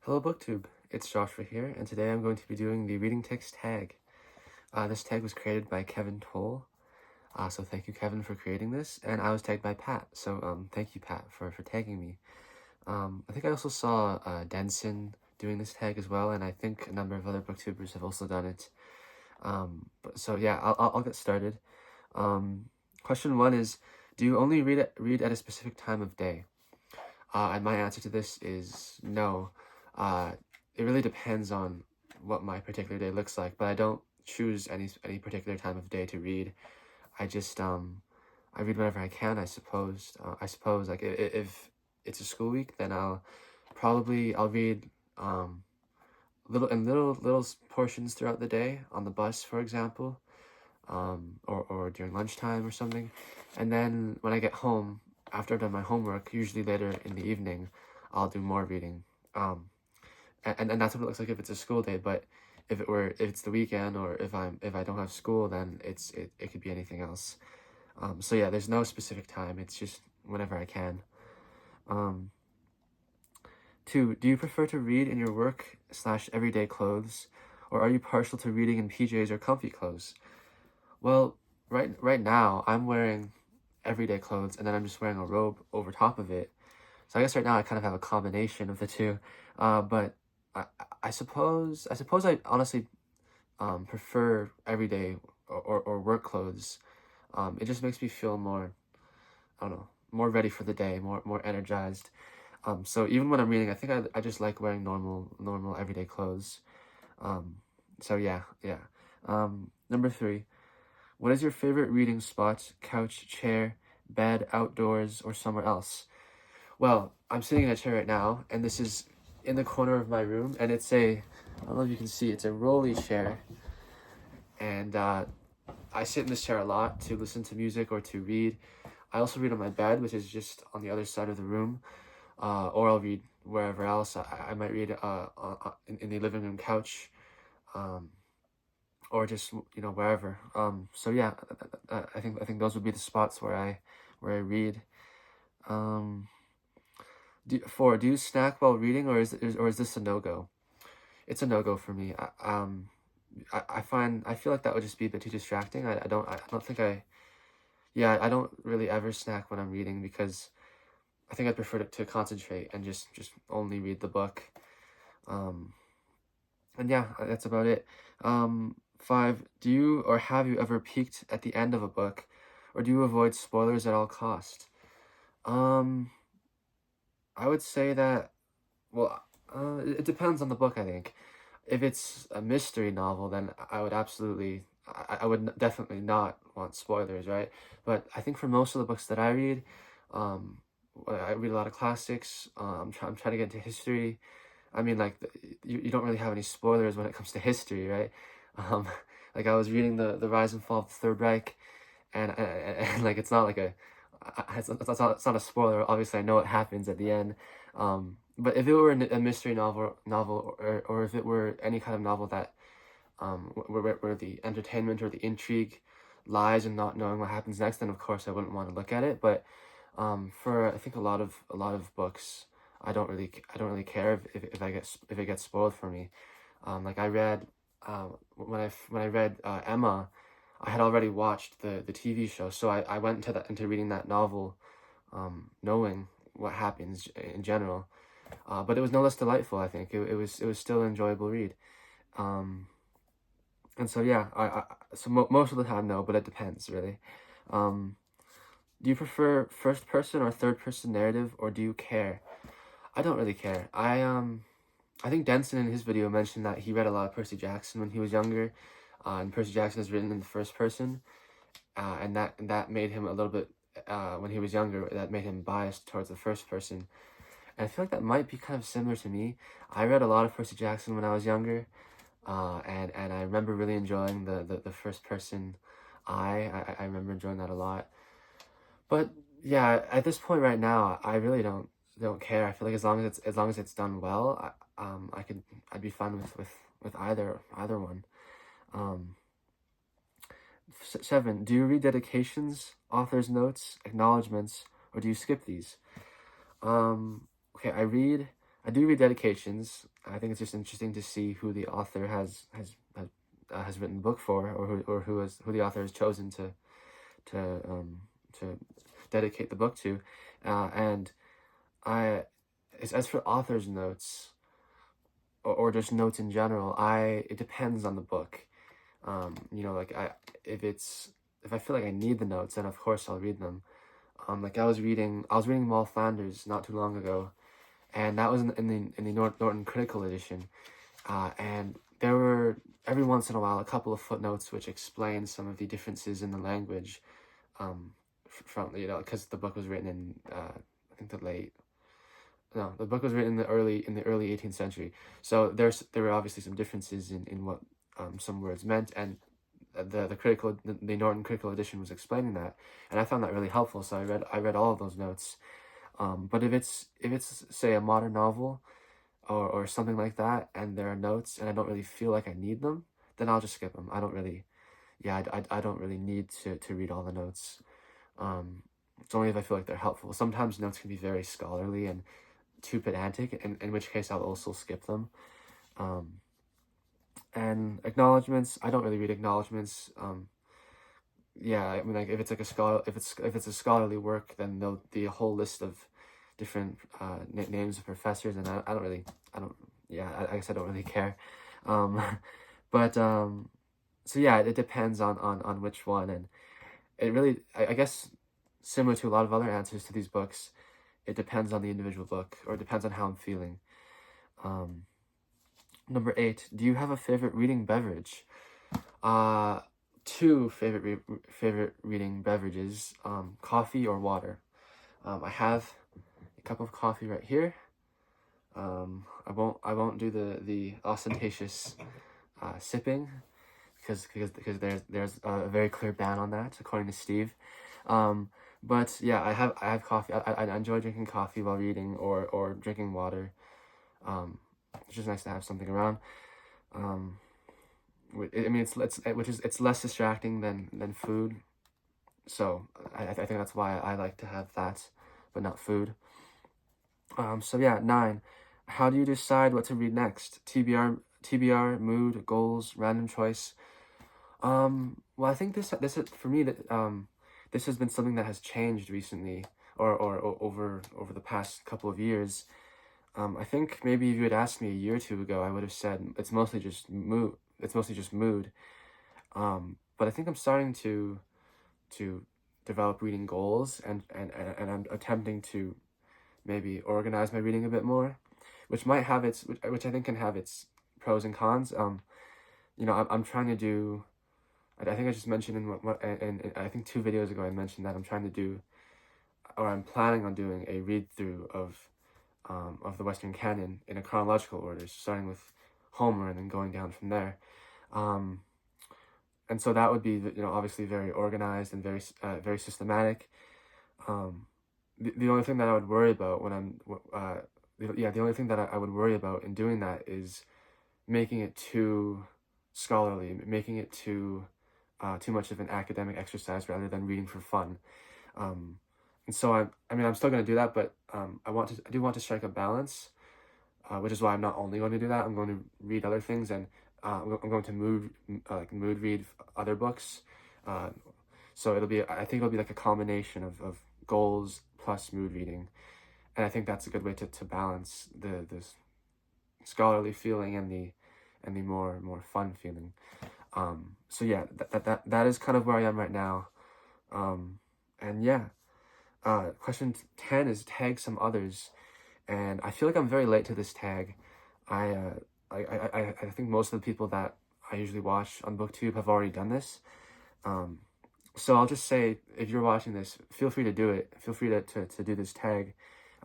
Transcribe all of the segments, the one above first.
Hello BookTube, it's Joshua here, and today I'm going to be doing the Reading Tics Tag. This tag was created by Kevin Toll, so thank you Kevin for creating this, and I was tagged by Pat, so thank you Pat for tagging me. I think I also saw Denson doing this tag as well, and I think a number of other booktubers have also done it. So yeah, I'll get started. Question 1 is, do you only read at a specific time of day? And my answer to this is no. It really depends on what my particular day looks like, but I don't choose any particular time of day to read. I just I read whenever I can, I suppose. Like if it's a school week, then I'll read little portions throughout the day on the bus, for example, or during lunchtime or something. And then when I get home, after I've done my homework, usually later in the evening, I'll do more reading. And that's what it looks like if it's a school day. But if it's the weekend, or if I don't have school, then it could be anything else. So yeah, there's no specific time. It's just whenever I can. 2, do you prefer to read in your work/everyday clothes, or are you partial to reading in PJs or comfy clothes? Well, right now I'm wearing everyday clothes, and then I'm just wearing a robe over top of it. So I guess right now I kind of have a combination of the two. But I suppose I honestly prefer everyday or work clothes. It just makes me feel more, I don't know, more ready for the day, more energized. So even when I'm reading, I think I just like wearing normal everyday clothes. So yeah. Number 3, what is your favorite reading spot? Couch, chair, bed, outdoors, or somewhere else? Well, I'm sitting in a chair right now, and this is in the corner of my room, and I don't know if you can see, it's a rolly chair, and I sit in this chair a lot to listen to music or to read. I also read on my bed, which is just on the other side of the room, or I'll read wherever else. I might read in the living room couch, or just wherever. So yeah, I think those would be the spots where I read. 4, do you snack while reading, or is this a no-go? It's a no-go for me. I feel like that would just be a bit too distracting. I don't really ever snack when I'm reading, because I think I prefer to concentrate and just only read the book. And yeah, that's about it. 5, do you or have you ever peeked at the end of a book, or do you avoid spoilers at all costs? I would say that, well, it depends on the book, I think. If it's a mystery novel, then I would definitely not want spoilers, right? But I think for most of the books that I read a lot of classics. I'm trying to get into history. I mean, like, you don't really have any spoilers when it comes to history, right? Like, I was reading the Rise and Fall of the Third Reich, and like, it's not like it's not a spoiler. Obviously, I know what happens at the end. But if it were a mystery novel, or if it were any kind of novel that where the entertainment or the intrigue lies in not knowing what happens next, then of course I wouldn't want to look at it. But for I think a lot of books, I don't really care if it gets spoiled for me. Like, I read when I read Emma, I had already watched the TV show, so I went into reading that novel, knowing what happens in general. But it was no less delightful. I think it was still an enjoyable read. And so yeah, most of the time no, but it depends really. Do you prefer first person or third person narrative, or do you care? I don't really care. I think Denson in his video mentioned that he read a lot of Percy Jackson when he was younger, and Percy Jackson is written in the first person, and that made him a little bit, when he was younger, that made him biased towards the first person. And I feel like that might be kind of similar to me. I read a lot of Percy Jackson when I was younger, and I remember really enjoying the first person I remember enjoying that a lot. But yeah, at this point right now, I really don't care. I feel like as long as it's done well, I'd be fine with either one. 7, do you read dedications, author's notes, acknowledgements, or do you skip these? Okay, I I do read dedications. I think it's just interesting to see who the author has written the book for, or who the author has chosen to to dedicate the book to, and I as for author's notes, or just notes in general, it depends on the book. You know, like if I feel like I need the notes, then of course I'll read them. Like I was reading Wall Flanders not too long ago, and that was in the Norton Critical Edition, and there were every once in a while a couple of footnotes which explain some of the differences in the language, from because the book was written in I think the book was written in the early 18th century, so there were obviously some differences in what some words meant, and the Norton Critical Edition was explaining that, and I found that really helpful. So I read all of those notes. But if it's say a modern novel or something like that, and there are notes, and I don't really feel like I need them, then I'll just skip them. I don't really, yeah, I don't really need to read all the notes. It's only if I feel like they're helpful. Sometimes notes can be very scholarly and too pedantic, in which case I'll also skip them. And acknowledgements, I don't really read acknowledgements. Yeah, I mean, like if it's a scholarly work, then there'll be a whole list of different names of professors, and I guess I don't really care. But so yeah, it depends on which one, and it really, I guess, similar to a lot of other answers to these books, it depends on the individual book, or it depends on how I'm feeling. Number 8, do you have a favorite reading beverage? Two favorite reading beverages, coffee or water. I have a cup of coffee right here. I won't do the ostentatious sipping, because there's a very clear ban on that, according to Steve. But yeah, I have coffee. I enjoy drinking coffee while reading, or drinking water. It's just nice to have something around. I mean, it's less distracting than food, so I think that's why I like to have that, but not food. So yeah, 9. How do you decide what to read next? TBR, mood, goals, random choice. Well, I think this is for me that this has been something that has changed recently, or over the past couple of years. I think maybe if you had asked me a year or two ago, I would have said it's mostly just mood. But I think I'm starting to develop reading goals, and I'm attempting to maybe organize my reading a bit more, which I think can have its pros and cons. You know, I'm trying to do. I think I just mentioned in I think 2 videos ago I mentioned that I'm trying to do, or I'm planning on doing, a read through of the Western canon in a chronological order, starting with Homer and then going down from there. And so that would be, obviously very organized and very systematic. The only thing that I would worry about the only thing that I would worry about in doing that is making it too scholarly, making it too much of an academic exercise rather than reading for fun. And so I'm still going to do that, but I do want to strike a balance, which is why I'm not only going to do that. I'm going to read other things, and I'm going to mood read other books. So I think it'll be like a combination of goals plus mood reading, and I think that's a good way to balance the scholarly feeling and the more fun feeling. So yeah, that is kind of where I am right now. And yeah. Question 10 is tag some others, and I feel like I'm very late to this tag. I think most of the people that I usually watch on BookTube have already done this. So I'll just say, if you're watching this, feel free to do it. Feel free to do this tag.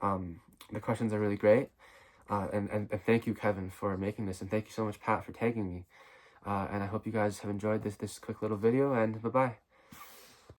The questions are really great, and thank you, Kevin, for making this, and thank you so much, Pat, for tagging me. And I hope you guys have enjoyed this quick little video, and bye-bye.